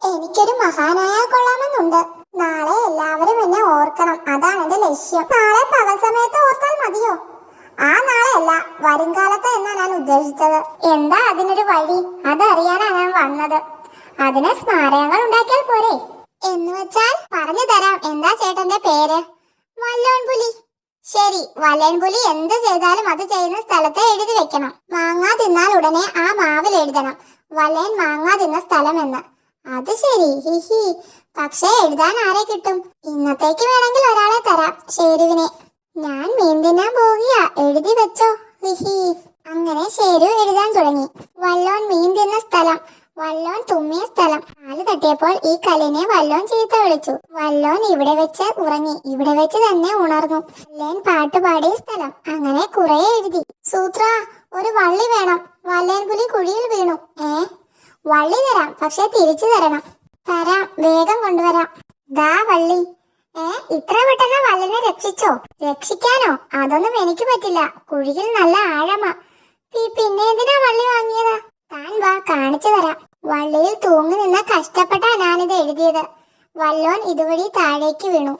എനിക്കൊരു മഹാനായാൽ കൊള്ളാമെന്നുണ്ട്. നാളെ എല്ലാവരും എന്നെ ഓർക്കണം, അതാണ് എന്റെ ലക്ഷ്യം. നാളെ പകൽ സമയത്ത് ഓർത്താൽ മതിയോ? ആ നാളെ അല്ല, വരുംകാലത്ത് എന്നാ ഞാൻ ഉദ്ദേശിച്ചത്. എന്താ അതിനൊരു വഴി? അതറിയാനാ ഞാൻ വന്നത്. അതിന് സ്മാരകങ്ങൾ ഉണ്ടാക്കിയാൽ പോരെ? എന്ന് വെച്ചാൽ പറഞ്ഞു തരാം. എന്താ ചേട്ടന്റെ പേര്? വല്ലോൺപുലി. ശരി, വല്ലോൺപുലി എന്ത് ചെയ്താലും അത് ചെയ്യുന്ന സ്ഥലത്ത് എഴുതി വെക്കണം. മാങ്ങ തിന്നാൽ ഉടനെ ആ മാവിൽ എഴുതണം, വല്ലേൻ മാങ്ങ തിന്ന സ്ഥലം എന്ന്. അത് ശരി, ഹിഹി. പക്ഷേ എഴുതാൻ ആരെ കിട്ടും? ഇന്നത്തേക്ക് വേണമെങ്കിൽ ഒരാളെ തരാം, ഷേരുവിനെ. ഞാൻ മീൻ തിന്നാൻ പോവുകയാ, എഴുതി വെച്ചോ, ഹിഹി. അങ്ങനെ ഷേരു എഴുതാൻ തുടങ്ങി. വല്ലോൻ മീൻ തിന്ന സ്ഥലം, വല്ലോൻ തുമ്മിയ സ്ഥലം. കാല് തട്ടിയപ്പോൾ ഈ കല്ലിനെ വല്ലോൻ ചീത്ത വിളിച്ചു. വല്ലോൻ ഇവിടെ വെച്ച് ഉറങ്ങി, ഇവിടെ വെച്ച് തന്നെ ഉണർന്നു. വല്ലേൻ പാട്ടുപാടിയ സ്ഥലം. അങ്ങനെ കുറെ എഴുതി. സൂത്ര, ഒരു വള്ളി വേണം. വല്ലേൻ പുലി കുഴിയിൽ വീണു. വള്ളി തരാം, പക്ഷെ തിരിച്ചു തരണം. തരാം, വേഗം കൊണ്ടുവരാം. ദാ വള്ളി. ഇത്ര പെട്ടെന്ന് വല്ലിനെ രക്ഷിച്ചോ? രക്ഷിക്കാനോ? അതൊന്നും എനിക്ക് പറ്റില്ല, കുഴിയിൽ നല്ല ആഴമാ. പിന്നെ എന്തിനാ വള്ളി വാങ്ങിയത്? താൻ വാ, കാണിച്ചു തരാം. വള്ളിയിൽ തൂങ്ങി നിന്ന കഷ്ടപ്പെട്ടാ ഞാനിത് എഴുതിയത്. വല്ലോൻ ഇതുവഴി താഴേക്ക് വീണു.